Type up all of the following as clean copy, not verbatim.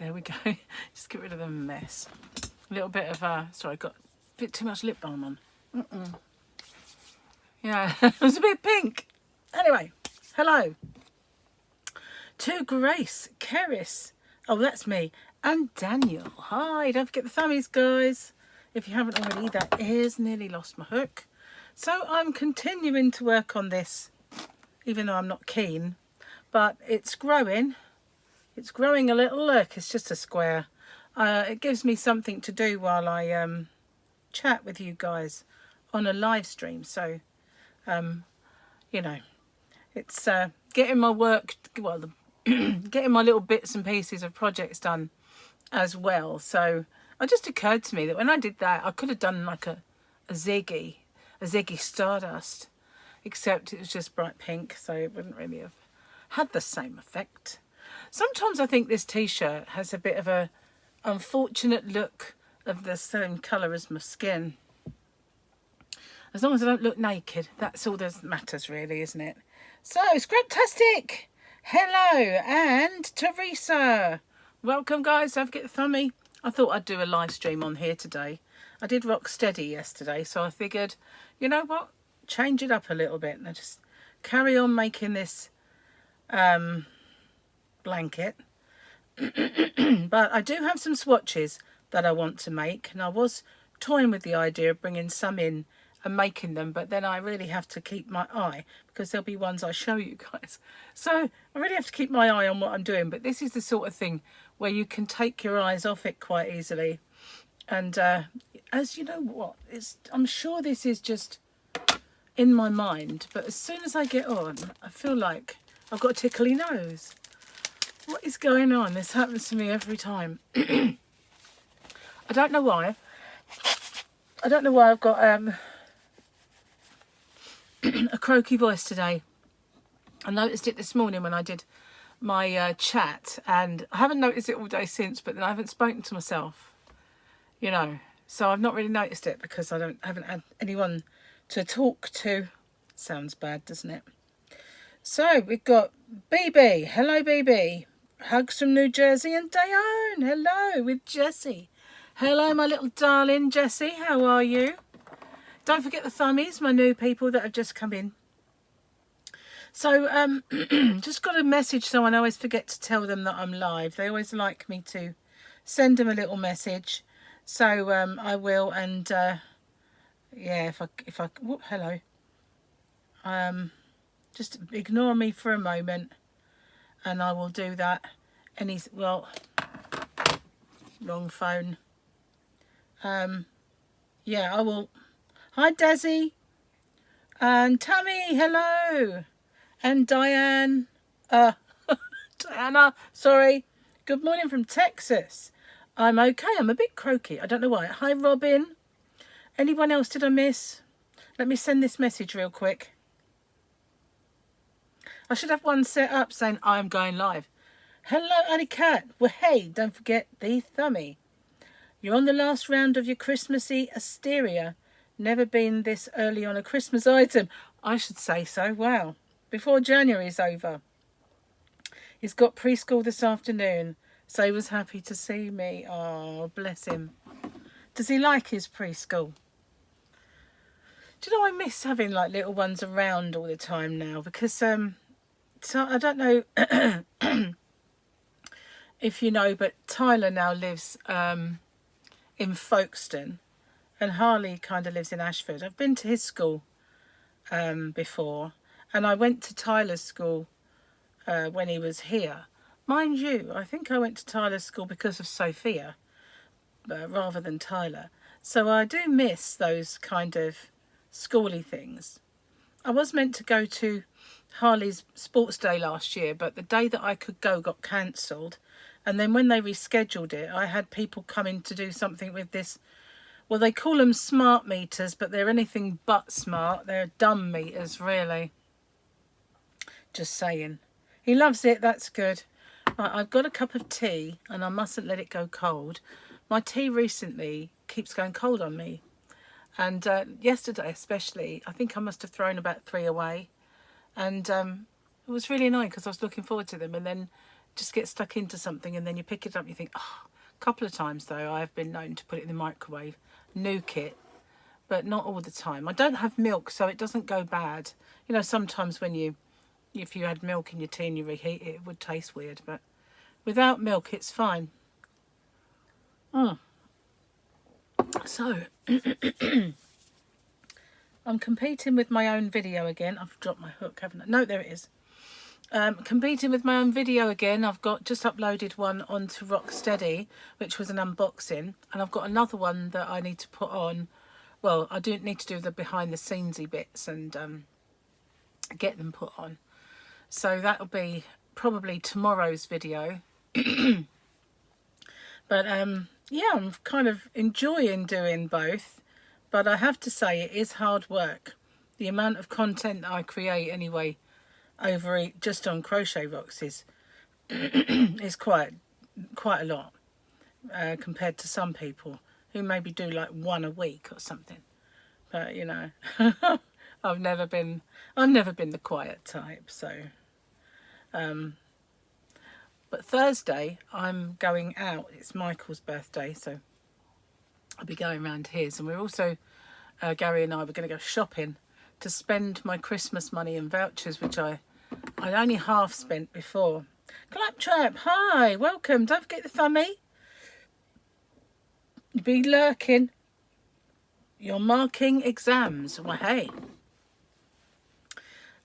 There we go. Just get rid of the mess. A little bit of, sorry, I got a bit too much lip balm on. Yeah, it was a bit pink. Anyway, hello to Grace, Keris, oh that's me, and Daniel. Hi, don't forget the thummies, guys. If you haven't already, that is nearly lost my hook. So I'm continuing to work on this, even though I'm not keen, but it's growing. It's growing a little. Look, it's just a square. It gives me something to do while I chat with you guys on a live stream. So, you know, it's getting my work, well, getting my little bits and pieces of projects done as well. So it just occurred to me that when I did that, I could have done like a Ziggy Stardust, except it was just bright pink, so it wouldn't really have had the same effect. Sometimes I think this t-shirt has a bit of a unfortunate look of the same colour as my skin. As long as I don't look naked, that's all that matters really, isn't it? So, Scraptastic, hello, and Teresa. Welcome, guys. Don't forget the thummy. I thought I'd do a live stream on here today. I did rock steady yesterday, so I figured, you know what, change it up a little bit and I just carry on making this blanket. But I do have some swatches that I want to make, and I was toying with the idea of bringing some in and making them, but then I really have to keep my eye, because there'll be ones I show you guys, so I really have to keep my eye on what I'm doing. But this is the sort of thing where you can take your eyes off it quite easily. And as you know what, I'm sure this is just in my mind, but as soon as I get on, I feel like I've got a tickly nose. What is going on? This happens to me every time. I don't know why. I don't know why I've got a croaky voice today. I noticed it this morning when I did my chat, and I haven't noticed it all day since, but then I haven't spoken to myself, you know, so I've not really noticed it because I haven't had anyone to talk to. Sounds bad, doesn't it? So we've got BB. Hello, BB. Hugs from New Jersey, and Diane. Hello, with Jessie. Hello, my little darling Jessie. How are you? Don't forget the thummies, my new people that have just come in. So, just got a message someone. I always forget to tell them that I'm live. They always like me to send them a little message. So, I will. And, yeah, if I, whoop, hello. Just ignore me for a moment and I will do that. Well, wrong phone. Yeah, I will. Hi, Desi. And Tammy, hello. And Diane, Diana, sorry. Good morning from Texas. I'm okay. I'm a bit croaky. I don't know why. Hi, Robin. Anyone else did I miss? Let me send this message real quick. I should have one set up saying I'm going live. Hello, Annie Cat. Well, hey, don't forget the thummy. You're on the last round of your Christmassy Asteria. Never been this early on a Christmas item. I should say so. Wow. Before January's over. He's got preschool this afternoon, so he was happy to see me. Oh, bless him. Does he like his preschool? Do you know, I miss having like little ones around all the time now, because so I don't know if you know, but Tyler now lives in Folkestone, and Harley kind of lives in Ashford. I've been to his school before, and I went to Tyler's school when he was here. Mind you, I think I went to Tyler's school because of Sophia rather than Tyler. So I do miss those kind of schooly things. I was meant to go to Harley's sports day last year, but the day that I could go got cancelled. And then when they rescheduled it, I had people coming to do something with this. Well, they call them smart meters, but they're anything but smart. They're dumb meters, really. Just saying. He loves it. That's good. Right, I've got a cup of tea, and I mustn't let it go cold. My tea recently keeps going cold on me. And yesterday especially, I think I must have thrown about 3 away. And it was really annoying because I was looking forward to them. And then just get stuck into something, and then you pick it up and you think, oh. A couple of times though I have been known to put it in the microwave, nuke it, but not all the time. I don't have milk, so it doesn't go bad. You know, sometimes when if you had milk in your tea and you reheat it, it would taste weird, but without milk it's fine. So I'm competing with my own video again. I've dropped my hook, haven't I? No, there it is. Competing with my own video again. I've got just uploaded one onto Rocksteady, which was an unboxing, and I've got another one that I need to put on. Well, I do need to do the behind the scenesy bits and get them put on, so that'll be probably tomorrow's video. But yeah, I'm kind of enjoying doing both, but I have to say it is hard work. The amount of content that I create anyway over just on Crochet Rocks is quite a lot compared to some people who maybe do like one a week or something. But you know, I've never been the quiet type. So but Thursday I'm going out. It's Michael's birthday, so I'll be going around his, and we're also Gary and I were going to go shopping to spend my Christmas money and vouchers, which I'd only half spent before. Claptrap, hi, welcome. Don't forget the thummy. You be lurking. You're marking exams. Well, hey.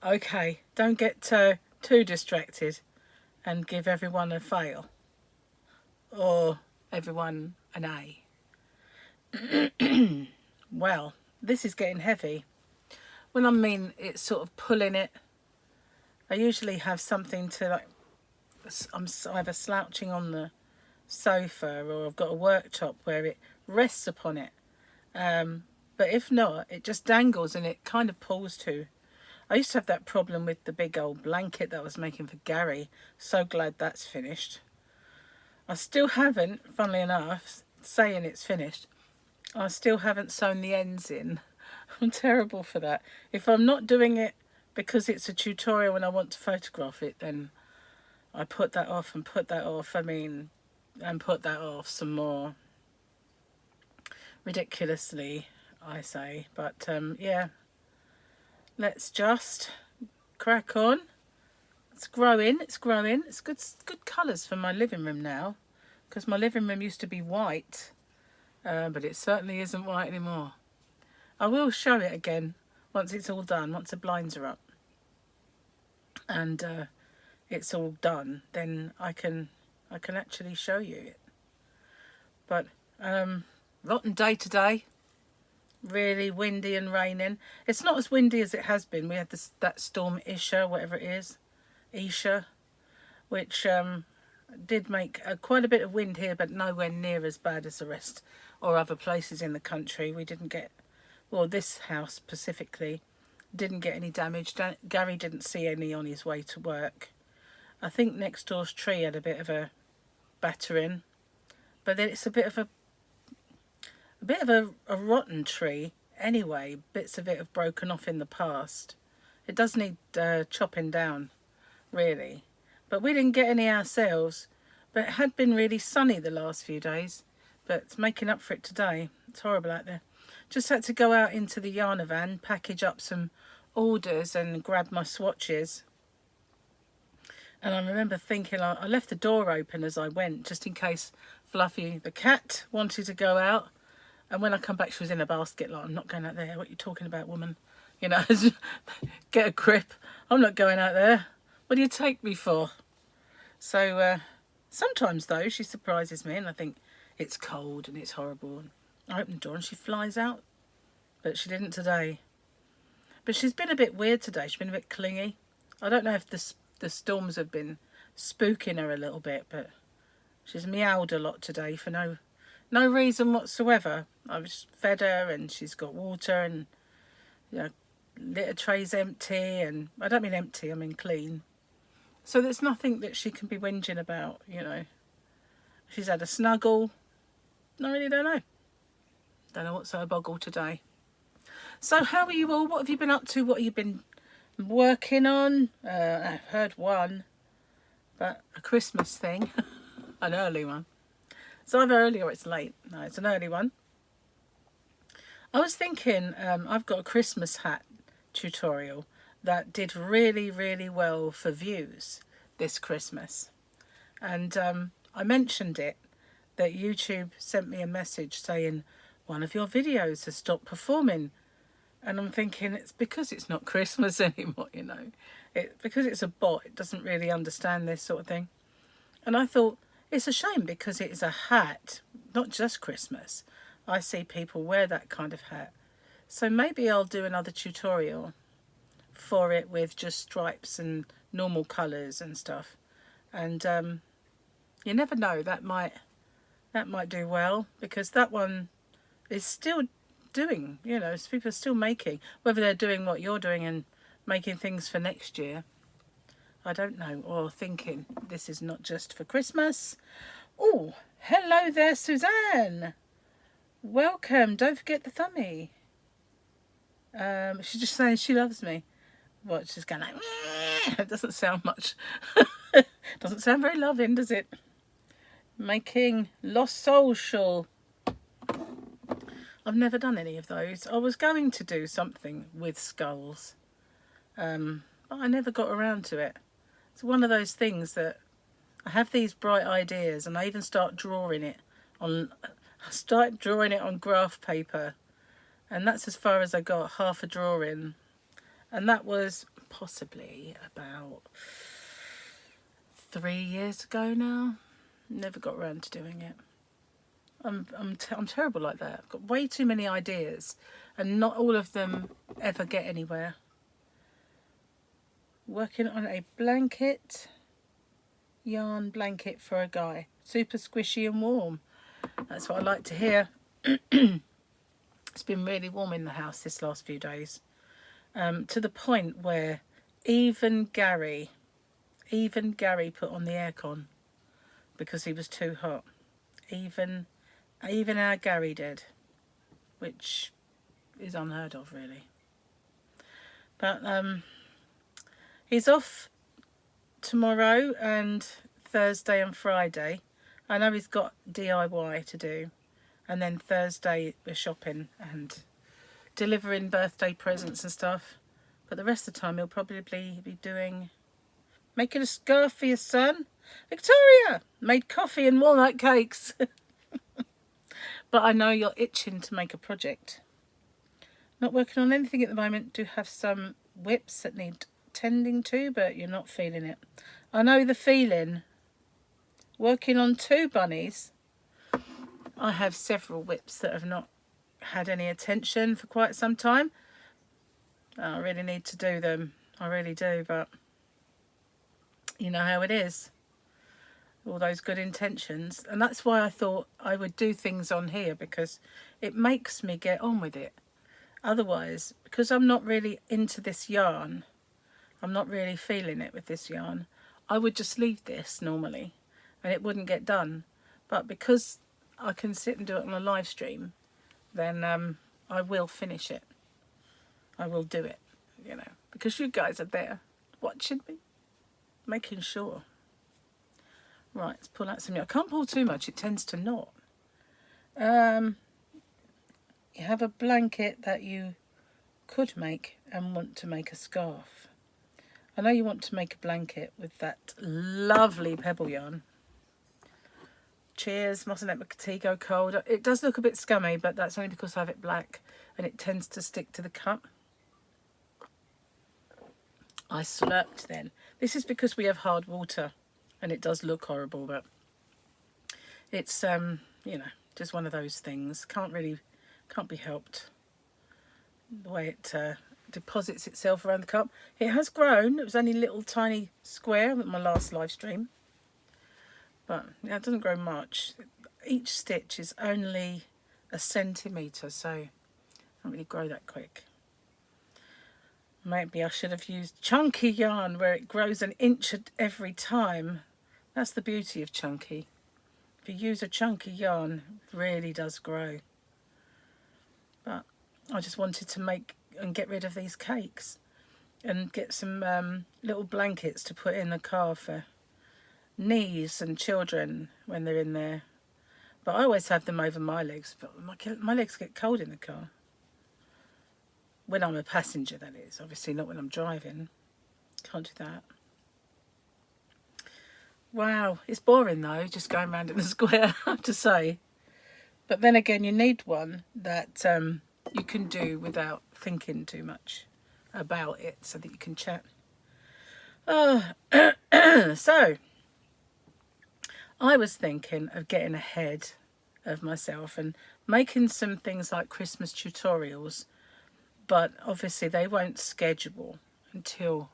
Okay, don't get too distracted and give everyone a fail. Or everyone an A. Well, this is getting heavy. When I mean it's sort of pulling it, I usually have something to, like, I'm either slouching on the sofa or I've got a worktop where it rests upon it. But if not, it just dangles and it kind of pulls too. I used to have that problem with the big old blanket that I was making for Gary. So glad that's finished. I still haven't, funnily enough, saying it's finished, I still haven't sewn the ends in. I'm terrible for that. If I'm not doing it because it's a tutorial and I want to photograph it, then I put that off and put that off. And put that off some more. Ridiculously, I say. But yeah, let's just crack on. It's growing. It's growing. It's good colours for my living room now, because my living room used to be white, but it certainly isn't white anymore. I will show it again once it's all done, once the blinds are up and it's all done, then I can actually show you it. But rotten day today, really windy and raining. It's not as windy as it has been. We had that storm Isha, whatever it is, Isha, which did make quite a bit of wind here, but nowhere near as bad as the rest or other places in the country. We didn't get, well, this house specifically didn't get any damage. Gary didn't see any on his way to work. I think next door's tree had a bit of a battering, but then it's a bit of a rotten tree anyway. Bits of it have broken off in the past. It does need chopping down, really. But we didn't get any ourselves. But it had been really sunny the last few days. But it's making up for it today. It's horrible out there. Just had to go out into the yarn van, package up some orders and grab my swatches. And I remember thinking, I left the door open as I went, just in case Fluffy, the cat, wanted to go out. And when I come back, she was in a basket. Like, I'm not going out there. What are you talking about, woman? You know, get a grip. I'm not going out there. What do you take me for? So sometimes, though, she surprises me and I think it's cold and it's horrible. And I open the door and she flies out. But she didn't today. But she's been a bit weird today. She's been a bit clingy. I don't know if the storms have been spooking her a little bit, but she's meowed a lot today for no reason whatsoever. I've just fed her and she's got water and, you know, litter tray's empty, and I don't mean empty, I mean clean. So there's nothing that she can be whinging about, you know. She's had a snuggle. I really don't know. Don't know what's her boggle today. So how are you all? What have you been up to? What have you been working on? I've heard one, but a Christmas thing, an early one. It's either early or it's late. No, it's an early one. I was thinking, I've got a Christmas hat tutorial that did really, really well for views this Christmas. And I mentioned it, that YouTube sent me a message saying one of your videos has stopped performing. And I'm thinking it's because it's not Christmas anymore, you know. Because it's a bot, it doesn't really understand this sort of thing. And I thought, it's a shame because it is a hat, not just Christmas. I see people wear that kind of hat. So maybe I'll do another tutorial for it with just stripes and normal colours and stuff. And you never know, that might do well, because that one is still doing, you know, people are still making. Whether they're doing what you're doing and making things for next year, I don't know, or thinking this is not just for Christmas. Oh, hello there, Suzanne. Welcome. Don't forget the thumbie. She's just saying she loves me. What, she's going like, it doesn't sound much. Doesn't sound very loving, does it? Making Lost Social. I've never done any of those. I was going to do something with skulls, but I never got around to it. It's one of those things that I have these bright ideas, and I even start drawing it on graph paper, and that's as far as I got, half a drawing, and that was possibly about 3 years ago now. Never got around to doing it. I'm terrible like that. I've got way too many ideas, and not all of them ever get anywhere. Working on a blanket, yarn blanket for a guy. Super squishy and warm. That's what I like to hear. It's been really warm in the house this last few days, to the point where even Gary put on the aircon because he was too hot. Even our Gary did, which is unheard of, really. But he's off tomorrow and Thursday and Friday. I know he's got DIY to do, and then Thursday we're shopping and delivering birthday presents and stuff. But the rest of the time he'll probably be making a scarf for your son. Victoria made coffee and walnut cakes. But I know you're itching to make a project. Not working on anything at the moment. Do have some whips that need tending to, but you're not feeling it. I know the feeling. Working on 2 bunnies. I have several whips that have not had any attention for quite some time. I really need to do them. I really do, but you know how it is. All those good intentions. And that's why I thought I would do things on here, because it makes me get on with it. Otherwise, because I'm not really into this yarn, I'm not really feeling it with this yarn, I would just leave this normally and it wouldn't get done. But because I can sit and do it on a live stream, then I will finish it. I will do it, you know, because you guys are there watching me, making sure. Right, let's pull out some yarn. I can't pull too much, it tends to knot. You have a blanket that you could make and want to make a scarf. I know you want to make a blanket with that lovely pebble yarn. Cheers, mustn't let my tea go cold. It does look a bit scummy, but that's only because I have it black and it tends to stick to the cup. I slurped then. This is because we have hard water and it does look horrible, but it's you know, just one of those things. Can't be helped. The way it deposits itself around the cup. It has grown. It was only a little tiny square with my last live stream, but yeah, it doesn't grow much. Each stitch is only a centimetre, so it doesn't really grow that quick. Maybe I should have used chunky yarn where it grows an inch at every time. That's the beauty of chunky. If you use a chunky yarn, it really does grow. But I just wanted to make and get rid of these cakes and get some little blankets to put in the car for knees and children when they're in there. But I always have them over my legs. But my legs get cold in the car. When I'm a passenger, that is. Obviously not when I'm driving. Can't do that. Wow, it's boring though, just going around in a square, I have to say. But then again, you need one that you can do without thinking too much about it so that you can chat. Oh, so I was thinking of getting ahead of myself and making some things like Christmas tutorials, but obviously they won't schedule until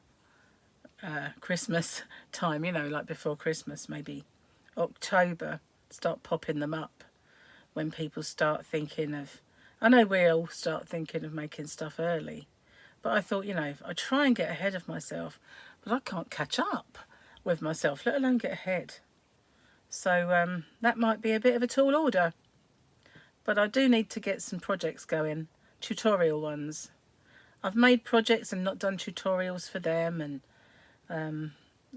Christmas time, you know, like before Christmas, maybe October, start popping them up when people start thinking of, I know we all start thinking of making stuff early, but I thought, you know, I try and get ahead of myself, but I can't catch up with myself, let alone get ahead. So that might be a bit of a tall order, but I do need to get some projects going, tutorial ones. I've made projects and not done tutorials for them, and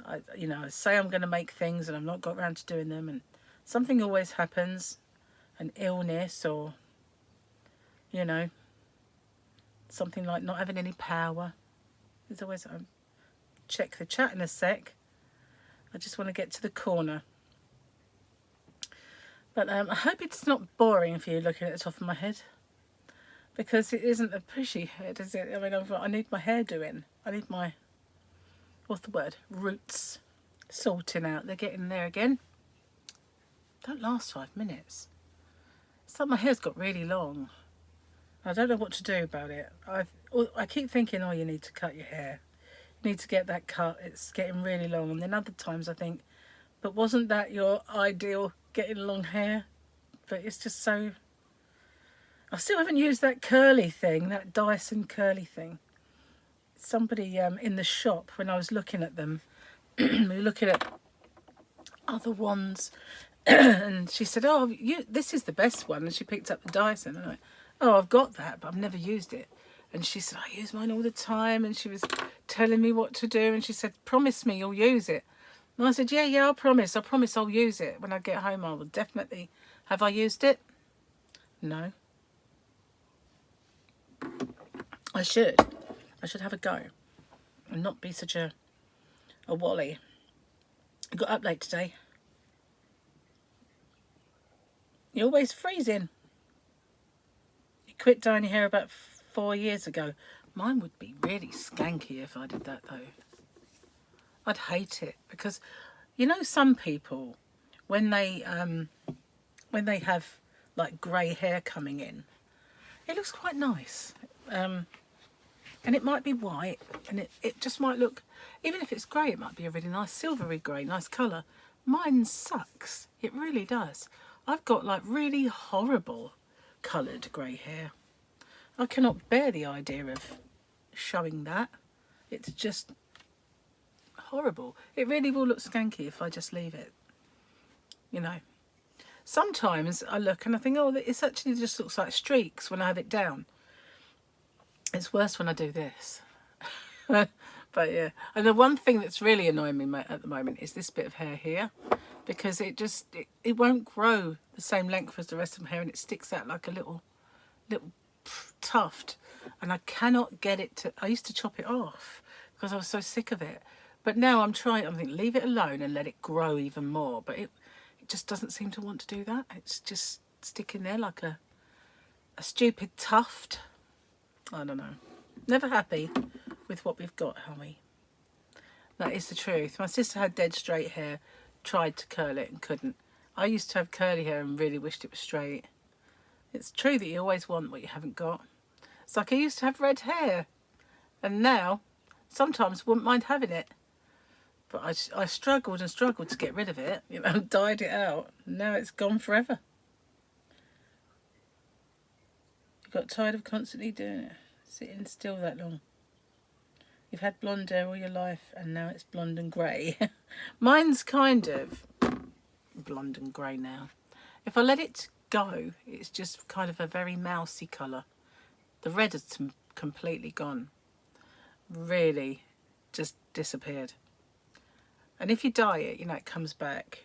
I say I'm going to make things and I've not got around to doing them, and something always happens, an illness, or you know, something like not having any power. There's always, check the chat in a sec, I just want to get to the corner. But I hope it's not boring for you looking at the top of my head, because it isn't a pushy head, is it? I mean, I need my hair doing, I need my, what's the word, roots sorting out. They're getting there again. Don't last 5 minutes. It's like my hair's got really long. I don't know what to do about it. I keep thinking, oh, you need to cut your hair. You need to get that cut. It's getting really long. And then other times I think, but wasn't that your ideal, getting long hair? But it's just so... I still haven't used that curly thing, that Dyson curly thing. Somebody in the shop, when I was looking at them, we were looking at other ones, and she said, oh, this is the best one. And she picked up the Dyson. And I went, oh, I've got that, but I've never used it. And she said, I use mine all the time. And she was telling me what to do. And she said, promise me you'll use it. And I said, yeah, I promise I'll use it. When I get home, I will definitely. Have I used it? No. I should have a go and not be such a wally. I got up late today. You're always freezing. You quit dyeing your hair about 4 years ago. Mine would be really skanky if I did that though. I'd hate it, because you know, some people when they have like grey hair coming in, it looks quite nice. And it might be white, and it just might look, even if it's grey, it might be a really nice silvery grey, nice colour. Mine sucks. It really does. I've got like really horrible coloured grey hair. I cannot bear the idea of showing that. It's just horrible. It really will look skanky if I just leave it. You know. Sometimes I look and I think, oh, it actually just looks like streaks when I have it down. It's worse when I do this. But yeah, and the one thing that's really annoying me at the moment is this bit of hair here, because it won't grow the same length as the rest of my hair, and it sticks out like a little tuft, and I cannot get it to. I used to chop it off because I was so sick of it, but now I'm thinking leave it alone and let it grow even more, but it just doesn't seem to want to do that. It's just sticking there like a stupid tuft. I don't know. Never happy with what we've got, are we? That is the truth. My sister had dead straight hair, tried to curl it and couldn't. I used to have curly hair and really wished it was straight. It's true that you always want what you haven't got. It's like I used to have red hair, and now sometimes wouldn't mind having it. But I struggled and struggled to get rid of it, you know, dyed it out. Now it's gone forever. You got tired of constantly doing it, sitting still that long. You've had blonde hair all your life, and now it's blonde and grey. Mine's kind of blonde and grey now. If I let it go, it's just kind of a very mousy colour. The red has completely gone. Really just disappeared. And if you dye it, you know, it comes back.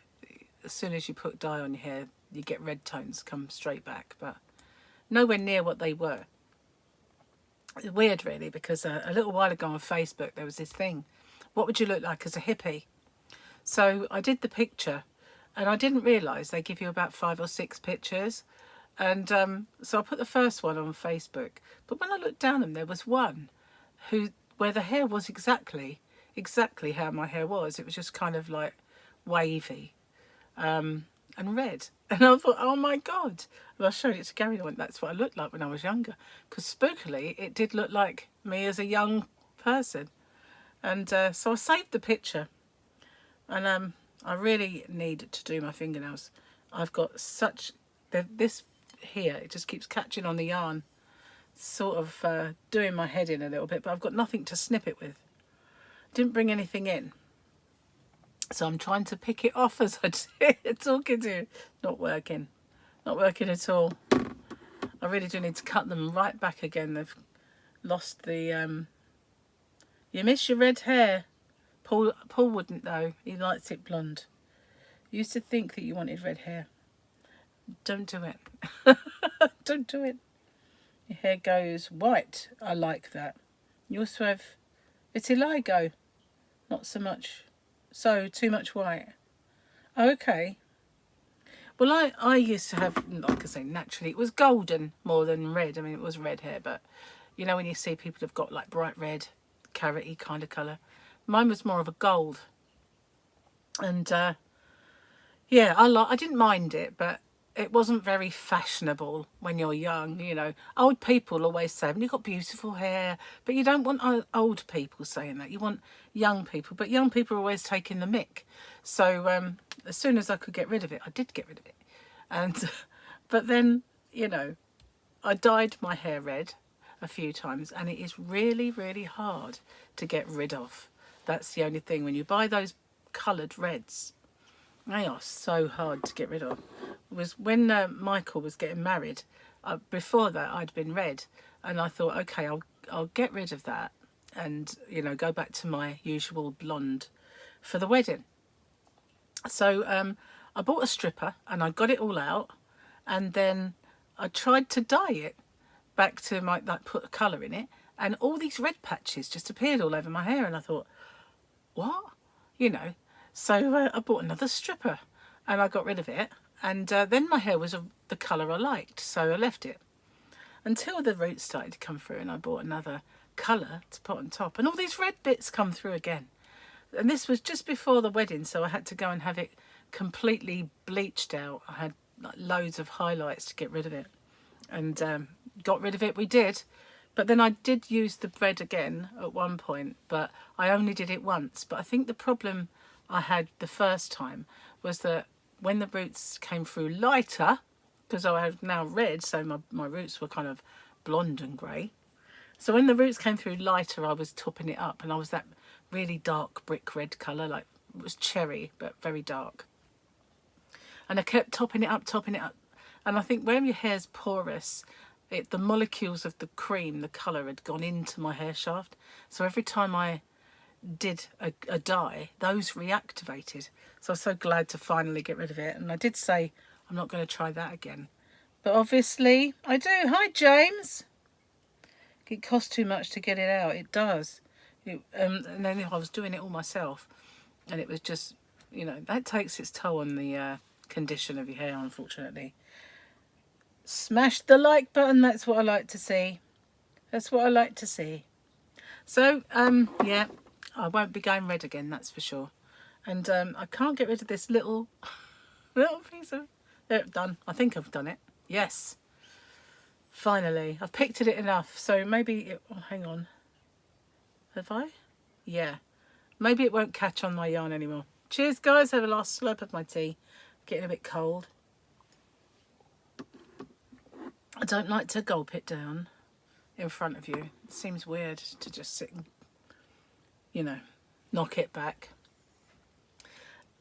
As soon as you put dye on your hair, you get red tones come straight back, but nowhere near what they were. It's weird, really, because a little while ago on Facebook, there was this thing. What would you look like as a hippie? So I did the picture, and I didn't realise they give you about 5 or 6 pictures. And so I put the first one on Facebook. But when I looked down them, there was one where the hair was exactly how my hair was. It was just kind of like wavy and red. And I thought, oh my God. And I showed it to Gary and I went, that's what I looked like when I was younger. Because spookily, it did look like me as a young person. And so I saved the picture. And I really need to do my fingernails. I've got such... this here, it just keeps catching on the yarn. Sort of doing my head in a little bit. But I've got nothing to snip it with. Didn't bring anything in. So I'm trying to pick it off as I talking to you. Not working. Not working at all. I really do need to cut them right back again. They've lost the... You miss your red hair. Paul wouldn't though. He likes it blonde. You used to think that you wanted red hair. Don't do it. Don't do it. Your hair goes white. I like that. You also have vitiligo. Not so much... So, too much white. Okay. Well, I used to have, like I say, naturally, it was golden more than red. I mean, it was red hair, but, you know, when you see people have got, like, bright red, carroty kind of colour. Mine was more of a gold. And, yeah, I didn't mind it, but it wasn't very fashionable when you're young, you know. Old people always say, you've got beautiful hair, but you don't want old people saying that. You want young people, but young people are always taking the mick. So as soon as I could get rid of it, I did get rid of it. And but then, you know, I dyed my hair red a few times, and it is really, really hard to get rid of. That's the only thing. When you buy those coloured reds, they are so hard to get rid of. It was when Michael was getting married. Before that, I'd been red, and I thought, okay, I'll get rid of that, and you know, go back to my usual blonde for the wedding. So I bought a stripper, and I got it all out, and then I tried to dye it back to put a colour in it, and all these red patches just appeared all over my hair, and I thought, what? You know. So I bought another stripper and I got rid of it. And then my hair was the colour I liked. So I left it until the roots started to come through, and I bought another colour to put on top. And all these red bits come through again. And this was just before the wedding, so I had to go and have it completely bleached out. I had like loads of highlights to get rid of it. And got rid of it, we did. But then I did use the red again at one point, but I only did it once. But I think the problem I had the first time was that when the roots came through lighter, because I have now red, so my roots were kind of blonde and grey. So when the roots came through lighter, I was topping it up, and I was that really dark brick red colour, like it was cherry, but very dark. And I kept topping it up. And I think where your hair's porous, the molecules of the cream, the colour, had gone into my hair shaft. So every time I did a dye, those reactivated. So I was so glad to finally get rid of it. And I did say I'm not going to try that again, but obviously I do. Hi James. It costs too much to get it out. It does. And then if I was doing it all myself, and it was just, you know, that takes its toll on the condition of your hair, unfortunately. Smash the like button. That's what I like to see. That's what I like to see. So yeah, I won't be going red again, that's for sure. And I can't get rid of this little piece of... There, done. I think I've done it. Yes. Finally. I've picked at it enough. So maybe... oh, hang on. Have I? Yeah. Maybe it won't catch on my yarn anymore. Cheers, guys. Have a last slurp of my tea. Getting a bit cold. I don't like to gulp it down in front of you. It seems weird to just sit and, you know, knock it back.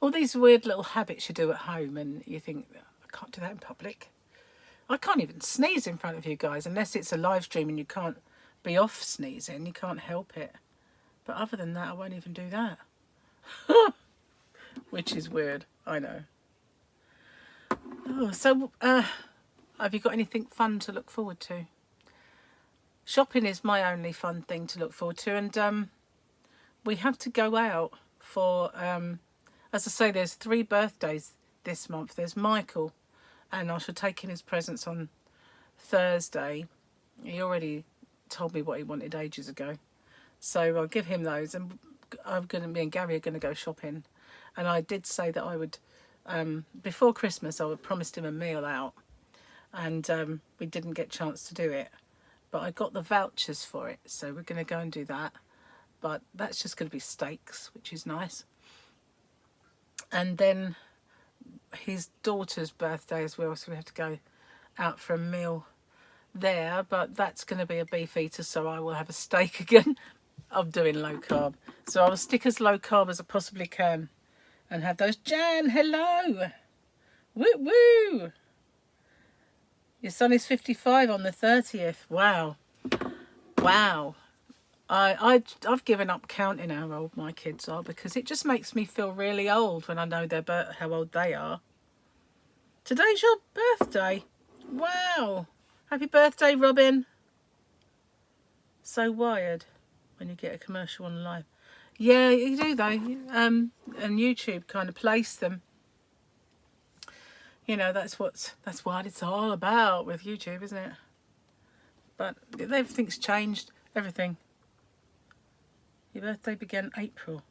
All these weird little habits you do at home, and you think, I can't do that in public. I can't even sneeze in front of you guys unless it's a live stream and you can't be off sneezing. You can't help it. But other than that, I won't even do that. which is weird. I know. Oh, so have you got anything fun to look forward to? Shopping is my only fun thing to look forward to, and we have to go out for, as I say, there's 3 birthdays this month. There's Michael, and I shall take him his presents on Thursday. He already told me what he wanted ages ago, so I'll give him those, and me and Gary are going to go shopping. And I did say that I would, before Christmas, I would promised him a meal out, and we didn't get a chance to do it, but I got the vouchers for it, so we're going to go and do that. But that's just going to be steaks, which is nice. And then his daughter's birthday as well, so we have to go out for a meal there, but that's going to be a beef eater, so I will have a steak again. I'm doing low carb, so I will stick as low carb as I possibly can and have those. Jan, hello. Woo woo. Your son is 55 on the 30th. Wow. Wow. I've given up counting how old my kids are, because it just makes me feel really old when I know how old they are. Today's your birthday. Wow. Happy birthday, Robin. So wired when you get a commercial on live. Yeah, you do though. And YouTube kind of place them. You know, that's what it's all about with YouTube, isn't it? But everything's changed. Everything. Your birthday began April.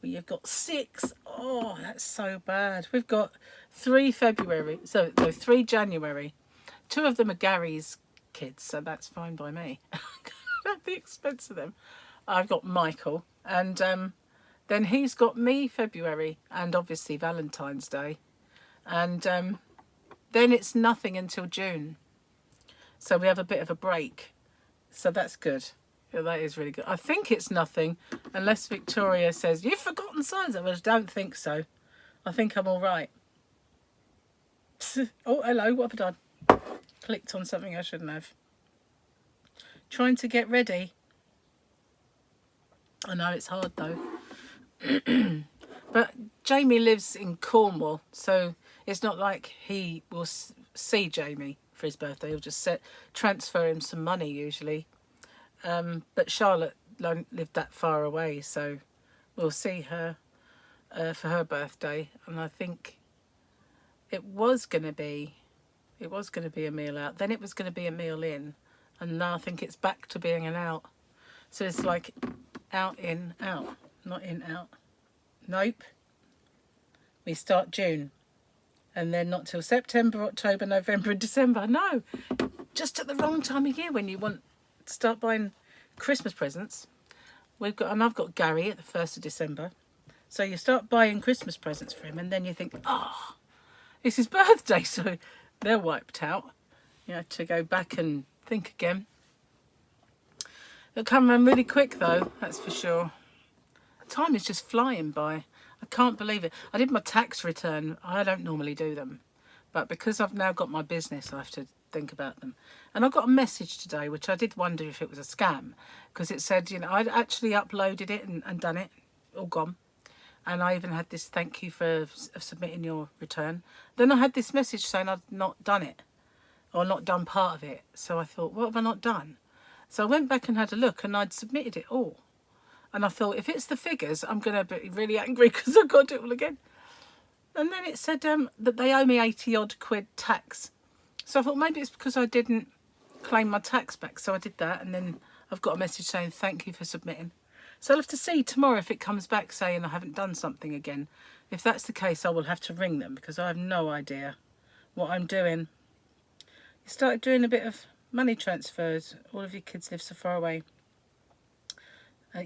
Well, you've got 6. Oh, that's so bad. We've got 3 February. So 3 January. 2 of them are Gary's kids, so that's fine by me. At the expense of them. I've got Michael, and then he's got me February, and obviously Valentine's Day, and then it's nothing until June, so we have a bit of a break, so that's good. Yeah, that is really good. I think it's nothing unless Victoria says you've forgotten signs. I don't think so. I think I'm all right. Oh, hello, what have I done? Clicked on something I shouldn't have. Trying to get ready. I know it's hard though. But Jamie lives in Cornwall, so it's not like he will see Jamie for his birthday. He'll just transfer him some money usually. But Charlotte don't live that far away, so we'll see her for her birthday. And I think it was going to be a meal out. Then it was going to be a meal in, and now I think it's back to being an out. So it's like out, in, out. Not in, out. Nope. We start June. And then not till September, October, November and December. No. Just at the wrong time of year when you want to start buying Christmas presents. I've got Gary at the 1st of December. So you start buying Christmas presents for him, and then you think, oh, it's his birthday, so they're wiped out. You have to go back and think again. It'll come around really quick though, that's for sure. Time is just flying by. I can't believe it. I did my tax return. I don't normally do them, but because I've now got my business, I have to think about them. And I got a message today, which I did wonder if it was a scam, because it said, you know, I'd actually uploaded it and done it, all gone. And I even had this thank you for submitting your return. Then I had this message saying I'd not done it, or not done part of it. So I thought, what have I not done? So I went back and had a look, and I'd submitted it all. And I thought, if it's the figures, I'm going to be really angry because I've got to do it all again. And then it said that they owe me 80 odd quid tax. So I thought maybe it's because I didn't claim my tax back. So I did that, and then I've got a message saying thank you for submitting. So I'll have to see tomorrow if it comes back saying I haven't done something again. If that's the case, I will have to ring them, because I have no idea what I'm doing. You started doing a bit of money transfers. All of your kids live so far away.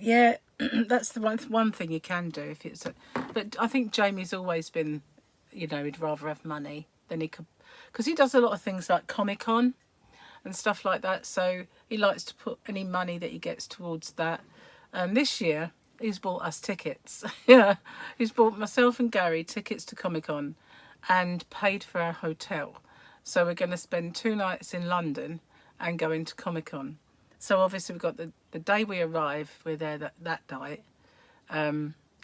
Yeah, that's the one thing you can do if it's. But I think Jamie's always been, you know, he'd rather have money than he could, because he does a lot of things like Comic-Con and stuff like that. So he likes to put any money that he gets towards that. And this year he's bought us tickets. Yeah, he's bought myself and Gary tickets to Comic-Con and paid for our hotel. So we're going to spend 2 nights in London and go into Comic-Con. So obviously we've got the day we arrive, we're there that night.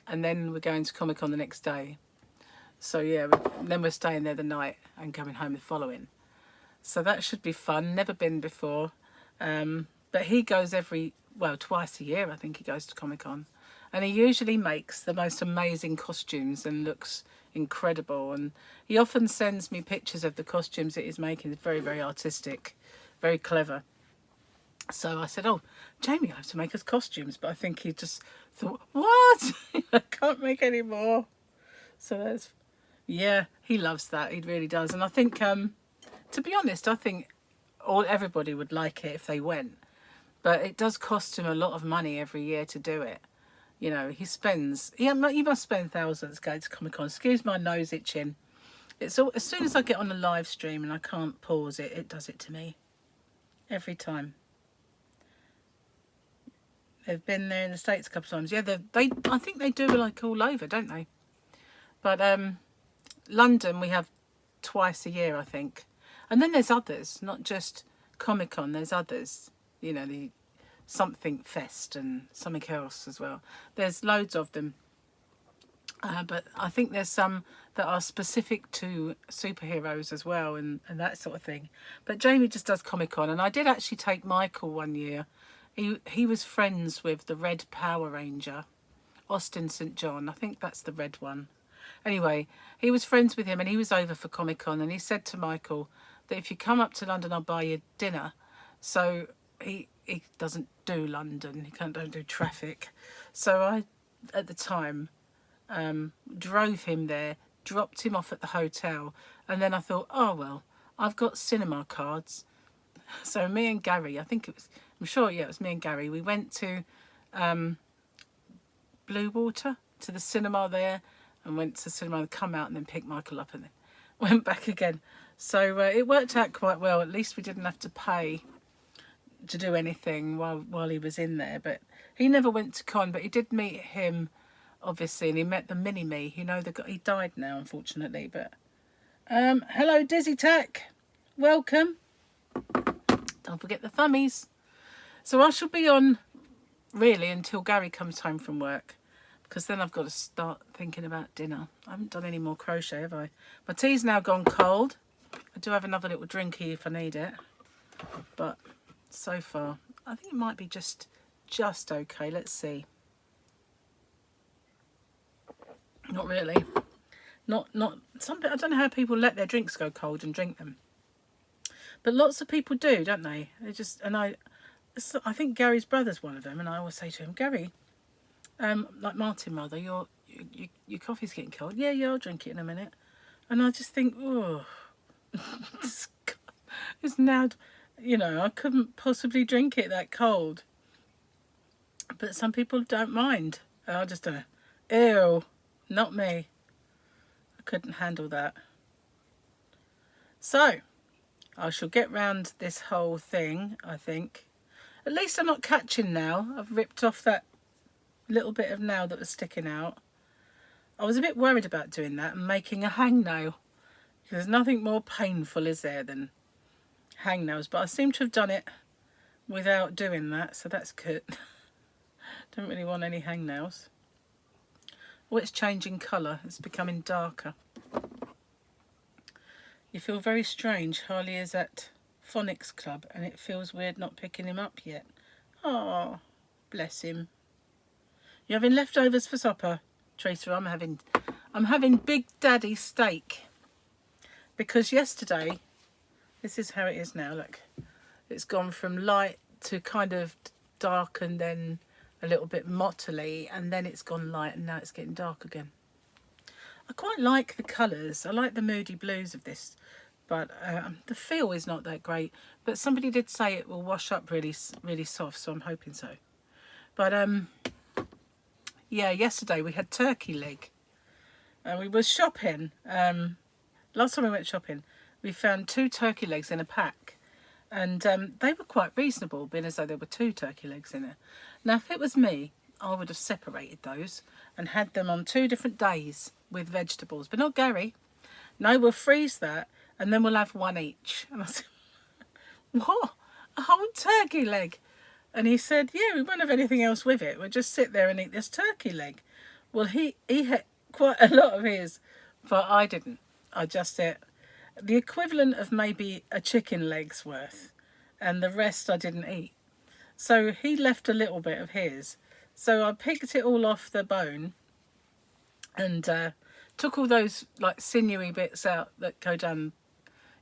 and then we're going to Comic Con the next day. So yeah, then we're staying there the night and coming home the following. So that should be fun. Never been before. But he goes twice a year, I think he goes to Comic Con. And he usually makes the most amazing costumes and looks incredible. And he often sends me pictures of the costumes that he's making. It's very, very artistic, very clever. So I said, oh, Jamie, I have to make us costumes. But I think he just thought, what? I can't make any more. So that's, yeah, he loves that. He really does. And I think, to be honest, I think everybody would like it if they went. But it does cost him a lot of money every year to do it. You know, he must spend thousands going to Comic Con. Excuse my nose itching. It's all, as soon as I get on a live stream and I can't pause it, it does it to me. Every time. They've been there in the States a couple of times. Yeah, I think they do like all over, don't they? But London we have twice a year, I think. And then there's others, not just Comic Con. There's others. You know, the Something Fest and something else as well. There's loads of them. But I think there's some that are specific to superheroes as well and that sort of thing. But Jamie just does Comic Con. And I did actually take Michael one year. He was friends with the Red Power Ranger, Austin St. John. I think that's the red one. Anyway, he was friends with him and he was over for Comic Con. And he said to Michael that if you come up to London, I'll buy you dinner. So he doesn't do London. He don't do traffic. So I, at the time, drove him there, dropped him off at the hotel, and then I thought, oh well, I've got cinema cards. So me and Gary, it was me and Gary, we went to Blue Water, to the cinema there, and went to the cinema and come out and then picked Michael up and then went back again. So it worked out quite well. At least we didn't have to pay to do anything while he was in there. But he never went to con, but he did meet him, obviously, and he met the mini-me. You know, he died now, unfortunately. But hello, Dizzy Tack. Welcome. Don't forget the thummies. So I shall be on, really, until Gary comes home from work, because then I've got to start thinking about dinner. I haven't done any more crochet, have I? My tea's now gone cold. I do have another little drinky if I need it. But so far, I think it might be just okay. Let's see. Not really. Not some. I don't know how people let their drinks go cold and drink them. But lots of people do, don't they? They just, and I think Gary's brother's one of them, and I always say to him, Gary, like Martin, mother, your coffee's getting cold. Yeah, I'll drink it in a minute. And I just think, oh, it's now, you know, I couldn't possibly drink it that cold. But some people don't mind. I just don't know. Ew, not me. I couldn't handle that. So, I shall get round this whole thing, I think. At least I'm not catching now. I've ripped off that little bit of nail that was sticking out. I was a bit worried about doing that and making a hangnail. There's nothing more painful, is there, than hangnails. But I seem to have done it without doing that, so that's good. Don't really want any hangnails. Oh, it's changing colour. It's becoming darker. You feel very strange. Harley is at phonics club and it feels weird not picking him up yet. Oh, bless him. You having leftovers for supper, Teresa? I'm having Big Daddy steak. Because yesterday, this is how it is now, look. It's gone from light to kind of dark and then a little bit mottly, and then it's gone light and now it's getting dark again. I quite like the colours. I like the moody blues of this, but the feel is not that great. But somebody did say it will wash up really, really soft, so I'm hoping so. But yeah, yesterday we had turkey leg, and we were shopping. Last time we went shopping, we found 2 turkey legs in a pack, and they were quite reasonable, being as though there were 2 turkey legs in it. Now, if it was me, I would have separated those and had them on 2 different days with vegetables, but not Gary. No, we'll freeze that and then we'll have 1 each. And I said, what? A whole turkey leg? And he said, yeah, we won't have anything else with it. We'll just sit there and eat this turkey leg. Well, he had quite a lot of his, but I didn't. I just ate the equivalent of maybe a chicken leg's worth, and the rest I didn't eat. So he left a little bit of his. So I picked it all off the bone and took all those like sinewy bits out that go down,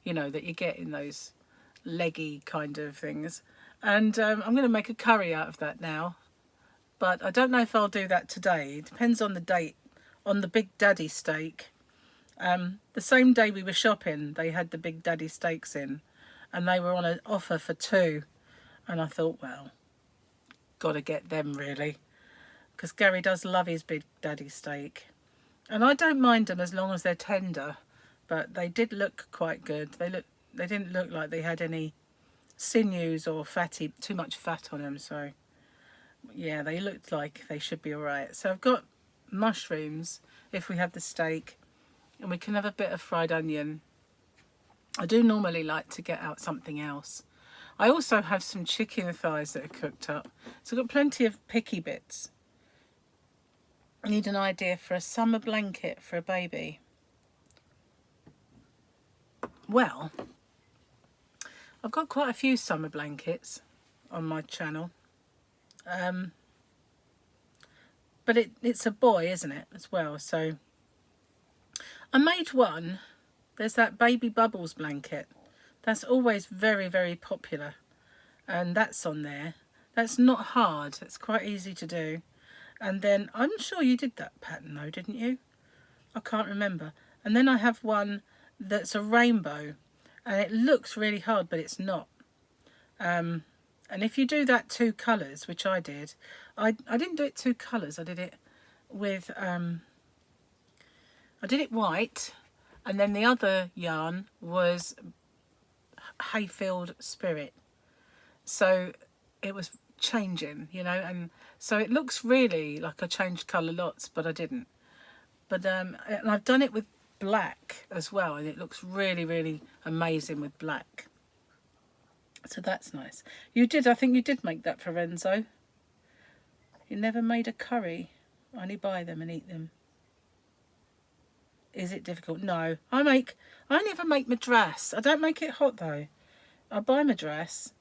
you know, that you get in those leggy kind of things. And I'm going to make a curry out of that now. But I don't know if I'll do that today. It depends on the date, on the Big Daddy steak. The same day we were shopping, they had the Big Daddy steaks in, and they were on an offer for 2. And I thought, well, got to get them really, because Gary does love his Big Daddy steak. And I don't mind them as long as they're tender, but they did look quite good. They didn't look like they had any sinews or too much fat on them. So yeah, they looked like they should be all right. So I've got mushrooms if we have the steak, and we can have a bit of fried onion. I do normally like to get out something else. I also have some chicken thighs that are cooked up. So I've got plenty of picky bits. I need an idea for a summer blanket for a baby. Well, I've got quite a few summer blankets on my channel. But it's a boy, isn't it, as well? So I made one. There's that Baby Bubbles blanket. That's always very, very popular. And that's on there. That's not hard. It's quite easy to do. And then, I'm sure you did that pattern though, didn't you? I can't remember. And then I have one that's a rainbow. And it looks really hard, but it's not. And if you do that 2 colours, which I did, I didn't do it 2 colours. I did it with, I did it white. And then the other yarn was Hayfield Spirit. So it was changing, you know, and so it looks really like I changed colour lots, but I didn't. But and I've done it with black as well, and it looks really, really amazing with black. So that's nice. You did, I think you did make that for Renzo. You never made a curry. I only buy them and eat them. Is it difficult? No. I only ever make madras. I don't make it hot though. I buy madras.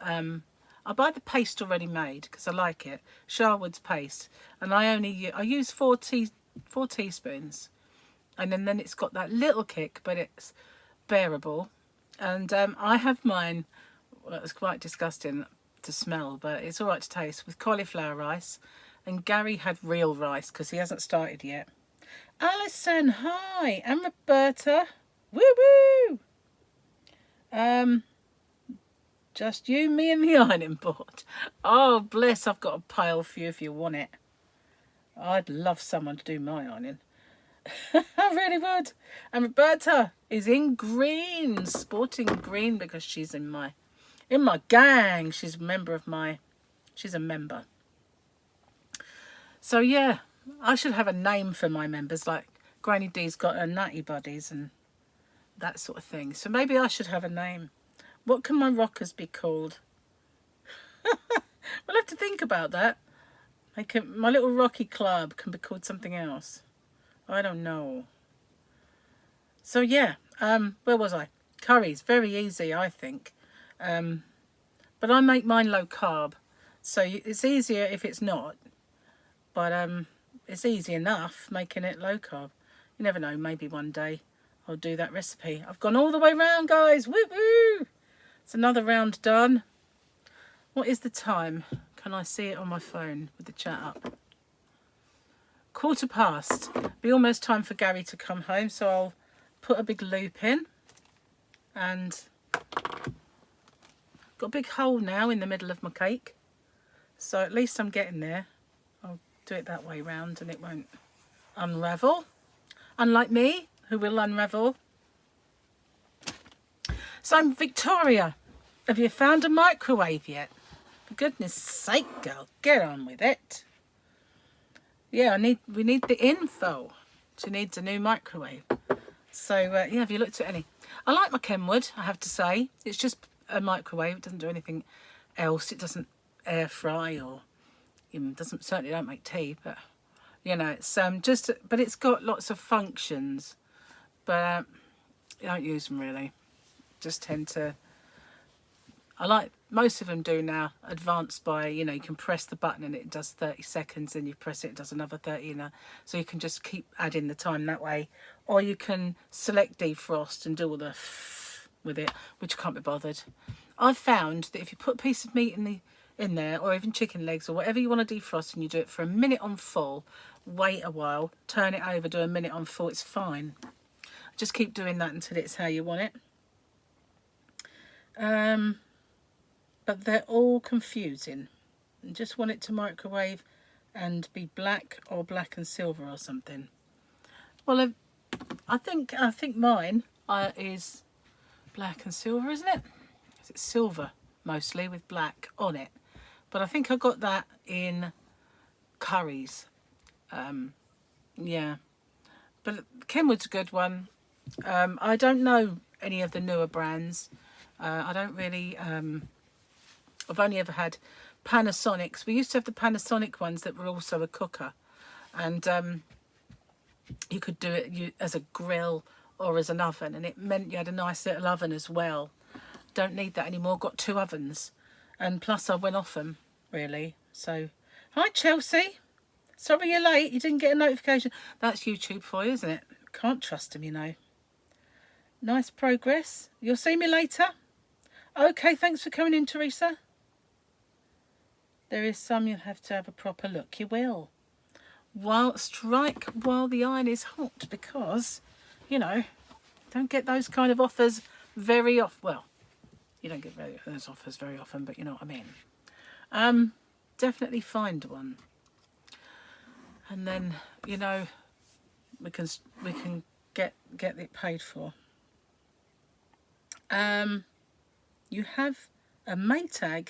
I buy the paste already made because I like it. Sharwood's paste. And I use 4 teaspoons. And then it's got that little kick, but it's bearable. And I have mine, well, it's quite disgusting to smell, but it's all right to taste, with cauliflower rice. And Gary had real rice because he hasn't started yet. Alison, hi. And Roberta. Woo woo. Just you, me and the ironing board. Oh, bless, I've got a pile for you if you want it. I'd love someone to do my ironing. I really would. And Roberta is in green, sporting green, because she's in my gang. She's a member. So yeah, I should have a name for my members, like Granny D's got her Natty Buddies and that sort of thing. So maybe I should have a name. What can my rockers be called? We'll have to think about that. My little rocky club can be called something else. I don't know. So yeah, where was I? Curries, very easy, I think. But I make mine low carb, so it's easier if it's not. But it's easy enough making it low carb. You never know, maybe one day I'll do that recipe. I've gone all the way round, guys. Woo woo! It's another round done. What is the time? Can I see it on my phone with the chat up? 1:15. Be almost time for Gary to come home, so I'll put a big loop in. And got a big hole now in the middle of my cake. So at least I'm getting there. I'll do it that way round and it won't unravel. Unlike me, who will unravel. So I'm Victoria. Have you found a microwave yet? For goodness sake, girl, get on with it. Yeah, we need the info. She needs a new microwave. So yeah, have you looked at any? I like my Kenwood, I have to say. It's just a microwave. It doesn't do anything else. It doesn't air fry or certainly don't make tea. But You know, it's just, but it's got lots of functions, but I don't use them really. Just tend to, I like, most of them do now, advanced by, you know, you can press the button and it does 30 seconds, and you press it, it does another 30, so you can just keep adding the time that way. Or you can select defrost and do all the with it, which I can't be bothered. I've found that if you put a piece of meat in there, or even chicken legs or whatever you want to defrost, and you do it for a minute on full, wait a while, turn it over, do a minute on full, it's fine. Just keep doing that until it's how you want it. But they're all confusing. I just want it to microwave and be black or black and silver or something. Well, I think mine is black and silver, isn't it? It's silver mostly with black on it. But I think I got that in curries. Yeah. But Kenwood's a good one. I don't know any of the newer brands. I don't really... I've only ever had Panasonics. We used to have the Panasonic ones that were also a cooker, and you could do it as a grill or as an oven, and it meant you had a nice little oven as well. Don't need that anymore. Got 2 ovens, and plus I went off them really. So, hi Chelsea. Sorry you're late. You didn't get a notification. That's YouTube for you, isn't it? Can't trust them, you know. Nice progress. You'll see me later. Okay, thanks for coming in, Teresa. There is some you'll have to have a proper look. You will. Strike while the iron is hot, because, you know, don't get those kind of offers very often. Well, you don't get those offers very often, but you know what I mean. Definitely find one, and then, you know, we can get it paid for. You have a Maytag.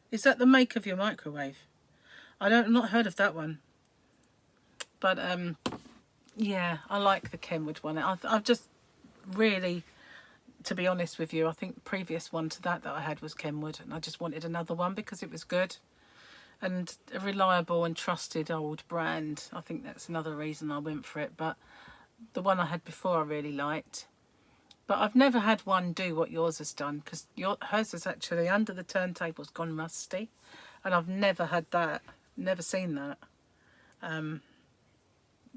Is that the make of your microwave? I've not heard of that one. But yeah, I like the Kenwood one. I've just really, to be honest with you, I think the previous one to that I had was Kenwood, and I just wanted another one because it was good and a reliable and trusted old brand. I think that's another reason I went for it. But the one I had before I really liked. But I've never had one do what yours has done, because hers is actually under the turntable's gone rusty, and I've never had that, never seen that.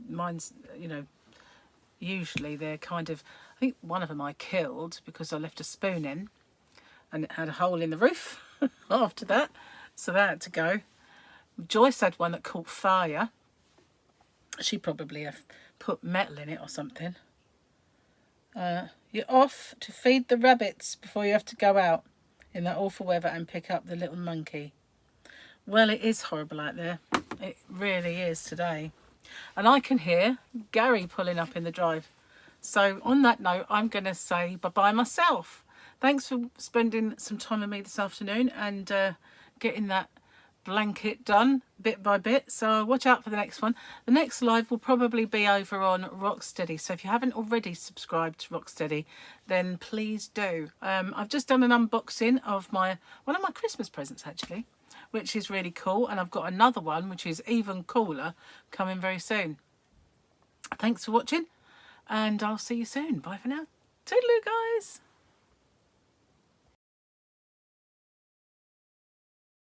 Mine's, you know, usually they're kind of, I think one of them I killed because I left a spoon in and it had a hole in the roof after that, so that had to go. Joyce had one that caught fire. She probably have put metal in it or something. You're off to feed the rabbits before you have to go out in that awful weather and pick up the little monkey. Well, it is horrible out there. It really is today. And I can hear Gary pulling up in the drive. So on that note, I'm going to say bye-bye myself. Thanks for spending some time with me this afternoon and getting that blanket done bit by bit. So watch out for the next one. The next live will probably be over on Rocksteady, so if you haven't already subscribed to Rocksteady, then please do. I've just done an unboxing of one of my Christmas presents actually, which is really cool, and I've got another one which is even cooler coming very soon. Thanks for watching, and I'll see you soon. Bye for now. Toodaloo, guys.